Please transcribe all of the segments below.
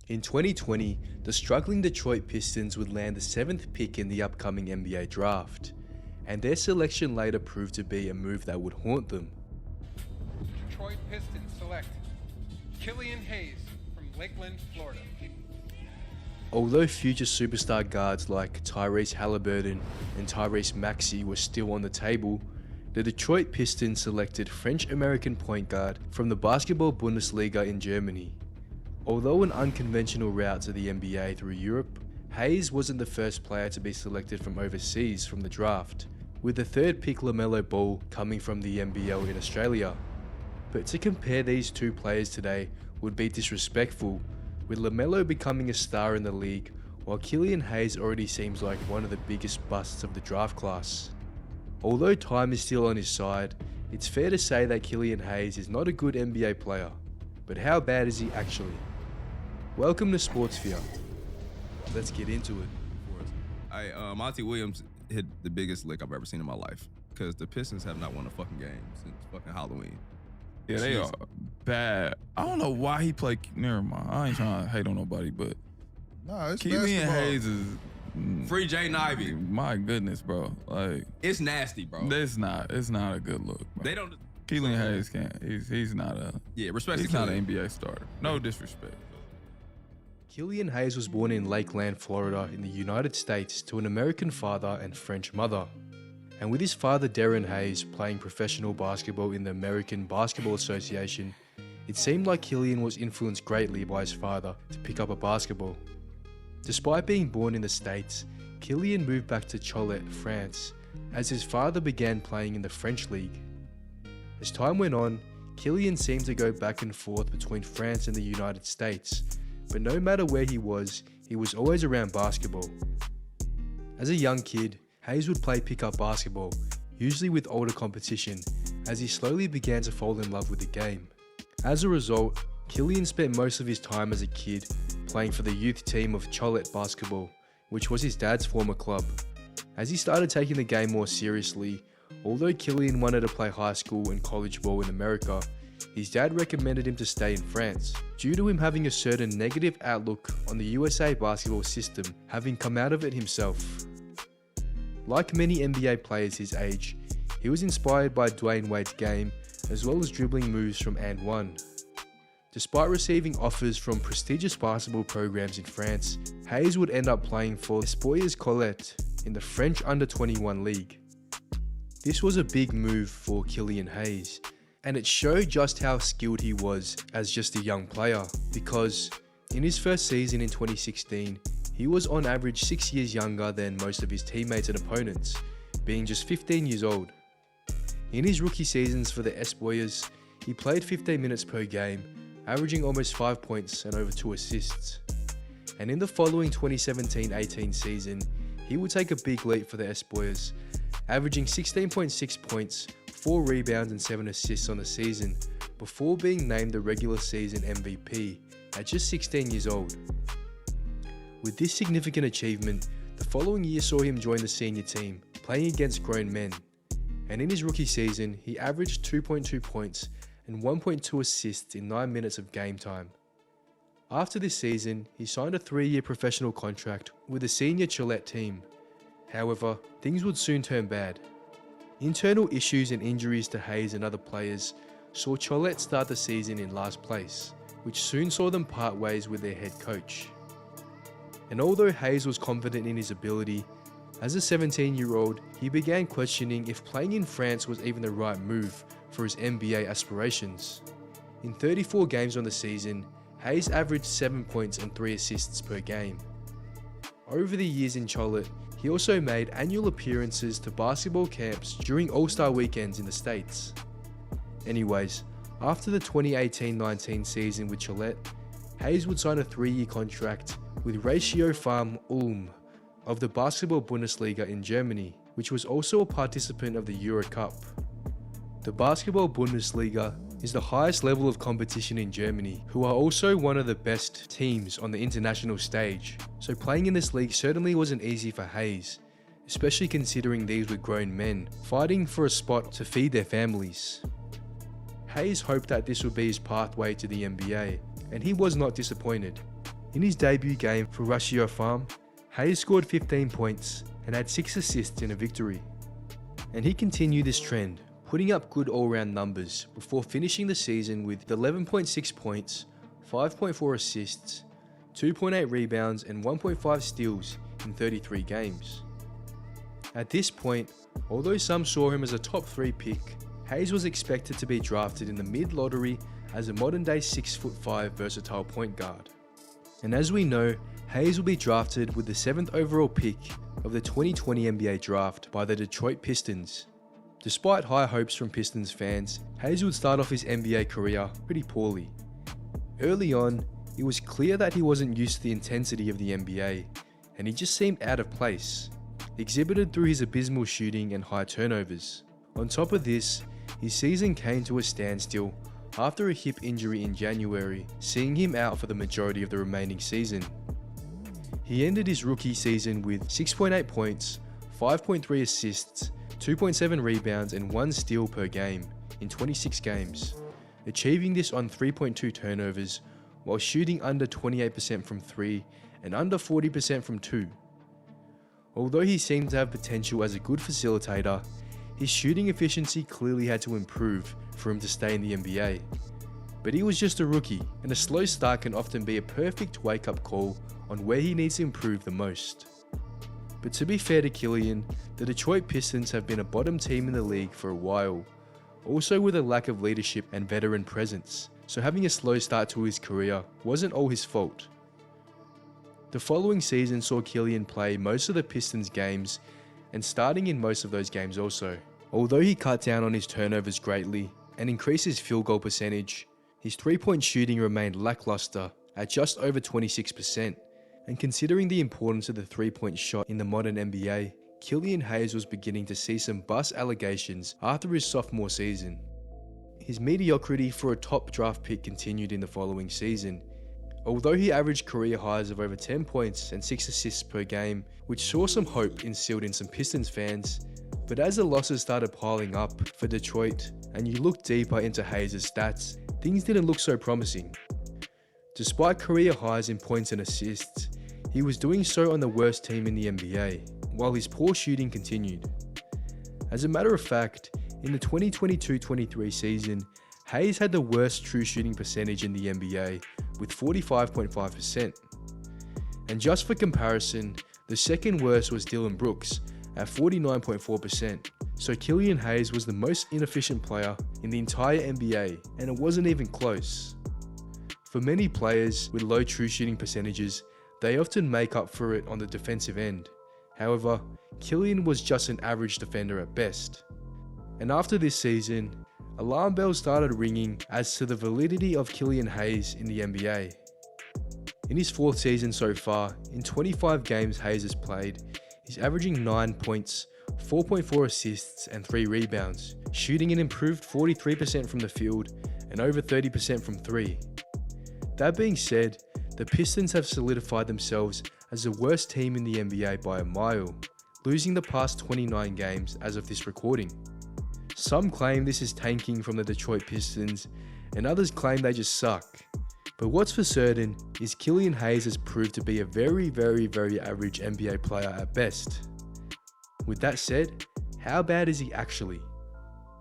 In 2020, the struggling Detroit Pistons would land the 7th pick in the upcoming NBA draft, and their selection later proved to be a move that would haunt them. Detroit Pistons select Killian Hayes from Lakeland, Florida. Although future superstar guards like Tyrese Halliburton and Tyrese Maxey were still on the table, the Detroit Pistons selected French-American point guard from the Basketball Bundesliga in Germany. Although an unconventional route to the NBA through Europe, Hayes wasn't the first player to be selected from overseas from the draft, with the 3rd pick LaMelo Ball coming from the NBL in Australia. But to compare these two players today would be disrespectful, with LaMelo becoming a star in the league, while Killian Hayes already seems like one of the biggest busts of the draft class. Although time is still on his side, it's fair to say that Killian Hayes is not a good NBA player. But how bad is he actually? Welcome to Sportsphere. Let's get into it. Monty Williams hit the biggest lick I've ever seen in my life, because the Pistons have not won a fucking game since fucking Halloween. Yeah, they are bad. I don't know why he played. Never mind. I ain't trying to hate on nobody, but Nah, it's Killian basketball. Hayes is. Free Jaden Ivey. My goodness, bro. Like, It's nasty, bro. it's not a good look, bro. They don't. Killian Hayes can't. He's not a. Yeah, respect to He's not Killian. an NBA starter. No disrespect. Killian Hayes was born in Lakeland, Florida in the United States to an American father and French mother. And with his father Darren Hayes playing professional basketball in the American Basketball Association, it seemed like Killian was influenced greatly by his father to pick up a basketball. Despite being born in the States, Killian moved back to Cholet, France, as his father began playing in the French league. As time went on, Killian seemed to go back and forth between France and the United States, but no matter where he was always around basketball. As a young kid, Hayes would play pickup basketball, usually with older competition, as he slowly began to fall in love with the game. As a result, Killian spent most of his time as a kid playing for the youth team of Cholet Basketball, which was his dad's former club. As he started taking the game more seriously, although Killian wanted to play high school and college ball in America, his dad recommended him to stay in France, due to him having a certain negative outlook on the USA basketball system, having come out of it himself. Like many NBA players his age, he was inspired by Dwayne Wade's game, as well as dribbling moves from And One. Despite receiving offers from prestigious basketball programs in France, Hayes would end up playing for Espoirs Colette in the French Under-21 League. This was a big move for Killian Hayes, and it showed just how skilled he was as just a young player, because in his first season in 2016, he was on average 6 years younger than most of his teammates and opponents, being just 15 years old. In his rookie seasons for the Espoirs, he played 15 minutes per game, averaging almost 5 points and over 2 assists. And in the following 2017-18 season, he would take a big leap for the Espoirs, averaging 16.6 points, 4 rebounds and 7 assists on the season, before being named the regular season MVP at just 16 years old. With this significant achievement, the following year saw him join the senior team, playing against grown men. And in his rookie season, he averaged 2.2 points and 1.2 assists in 9 minutes of game time. After this season, he signed a 3-year professional contract with the senior Cholet team. However, things would soon turn bad. Internal issues and injuries to Hayes and other players saw Cholet start the season in last place, which soon saw them part ways with their head coach. And although Hayes was confident in his ability, as a 17-year-old, he began questioning if playing in France was even the right move for his NBA aspirations. In 34 games on the season, Hayes averaged 7 points and 3 assists per game. Over the years in Cholet, he also made annual appearances to basketball camps during All-Star weekends in the States. Anyways, after the 2018-19 season with Cholet, Hayes would sign a 3-year contract with Ratio Farm Ulm of the Basketball Bundesliga in Germany, which was also a participant of the Euro Cup. The Basketball Bundesliga is the highest level of competition in Germany, who are also one of the best teams on the international stage, so playing in this league certainly wasn't easy for Hayes, especially considering these were grown men fighting for a spot to feed their families. Hayes hoped that this would be his pathway to the NBA, and he was not disappointed. In his debut game for Russia Farm, Hayes scored 15 points and had 6 assists in a victory. And he continued this trend, putting up good all-round numbers before finishing the season with 11.6 points, 5.4 assists, 2.8 rebounds and 1.5 steals in 33 games. At this point, although some saw him as a top 3 pick, Hayes was expected to be drafted in the mid-lottery as a modern-day 6'5" versatile point guard. And as we know, Hayes will be drafted with the 7th overall pick of the 2020 NBA draft by the Detroit Pistons. Despite high hopes from Pistons fans, Hayes would start off his NBA career pretty poorly. Early on, it was clear that he wasn't used to the intensity of the NBA, and he just seemed out of place, exhibited through his abysmal shooting and high turnovers. On top of this, his season came to a standstill after a hip injury in January, seeing him out for the majority of the remaining season. He ended his rookie season with 6.8 points, 5.3 assists, 2.7 rebounds and 1 steal per game in 26 games, achieving this on 3.2 turnovers while shooting under 28% from 3 and under 40% from 2. Although he seemed to have potential as a good facilitator, his shooting efficiency clearly had to improve for him to stay in the NBA. But he was just a rookie, and a slow start can often be a perfect wake-up call on where he needs to improve the most. But to be fair to Killian, the Detroit Pistons have been a bottom team in the league for a while, also with a lack of leadership and veteran presence, so having a slow start to his career wasn't all his fault. The following season saw Killian play most of the Pistons games and starting in most of those games also. Although he cut down on his turnovers greatly and increased his field goal percentage, his three-point shooting remained lackluster at just over 26%, and considering the importance of the three-point shot in the modern NBA, Killian Hayes was beginning to see some bust allegations after his sophomore season. His mediocrity for a top draft pick continued in the following season. Although he averaged career highs of over 10 points and 6 assists per game, which saw some hope instilled in some Pistons fans, but as the losses started piling up for Detroit and you look deeper into Hayes' stats, things didn't look so promising. Despite career highs in points and assists, he was doing so on the worst team in the NBA, while his poor shooting continued. As a matter of fact, in the 2022-23 season, Hayes had the worst true shooting percentage in the NBA with 45.5%. And just for comparison, the second worst was Dylan Brooks at 49.4%. So Killian Hayes was the most inefficient player in the entire NBA, and it wasn't even close. For many players with low true shooting percentages, they often make up for it on the defensive end. However, Killian was just an average defender at best. And after this season, alarm bells started ringing as to the validity of Killian Hayes in the NBA. In his 4th season so far, in 25 games Hayes has played, he's averaging 9 points, 4.4 assists and 3 rebounds, shooting an improved 43% from the field and over 30% from 3. That being said, the Pistons have solidified themselves as the worst team in the NBA by a mile, losing the past 29 games as of this recording. Some claim this is tanking from the Detroit Pistons, and others claim they just suck. But what's for certain is Killian Hayes has proved to be a very average NBA player at best. With that said, how bad is he actually?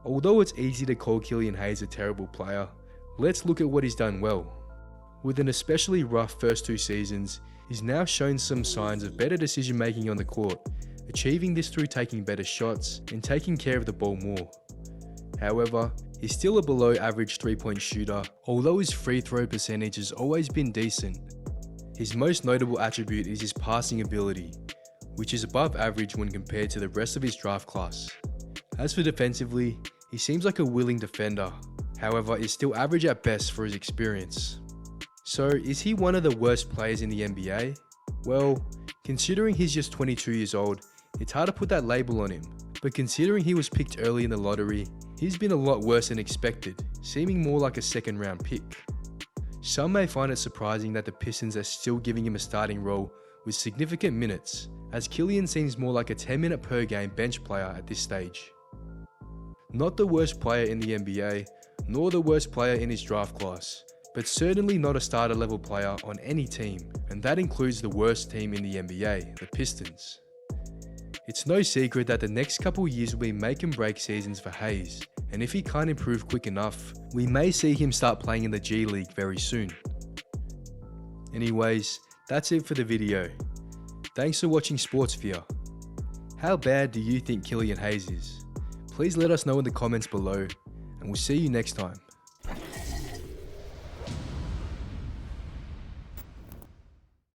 Although it's easy to call Killian Hayes a terrible player, let's look at what he's done well. With an especially rough first 2 seasons, he's now shown some signs of better decision making on the court, achieving this through taking better shots and taking care of the ball more. However, he's still a below average 3-point shooter, although his free throw percentage has always been decent. His most notable attribute is his passing ability, which is above average when compared to the rest of his draft class. As for defensively, he seems like a willing defender, however is still average at best for his experience. So is he one of the worst players in the NBA? Well, considering he's just 22 years old, it's hard to put that label on him, but considering he was picked early in the lottery, he's been a lot worse than expected, seeming more like a 2nd round pick. Some may find it surprising that the Pistons are still giving him a starting role with significant minutes, as Killian seems more like a 10-minute per game bench player at this stage. Not the worst player in the NBA, nor the worst player in his draft class, but certainly not a starter level player on any team, and that includes the worst team in the NBA, the Pistons. It's no secret that the next couple years will be make and break seasons for Hayes, and if he can't improve quick enough, we may see him start playing in the G League very soon. Anyways, that's it for the video. Thanks for watching Sportsphere. How bad do you think Killian Hayes is? Please let us know in the comments below, and we'll see you next time.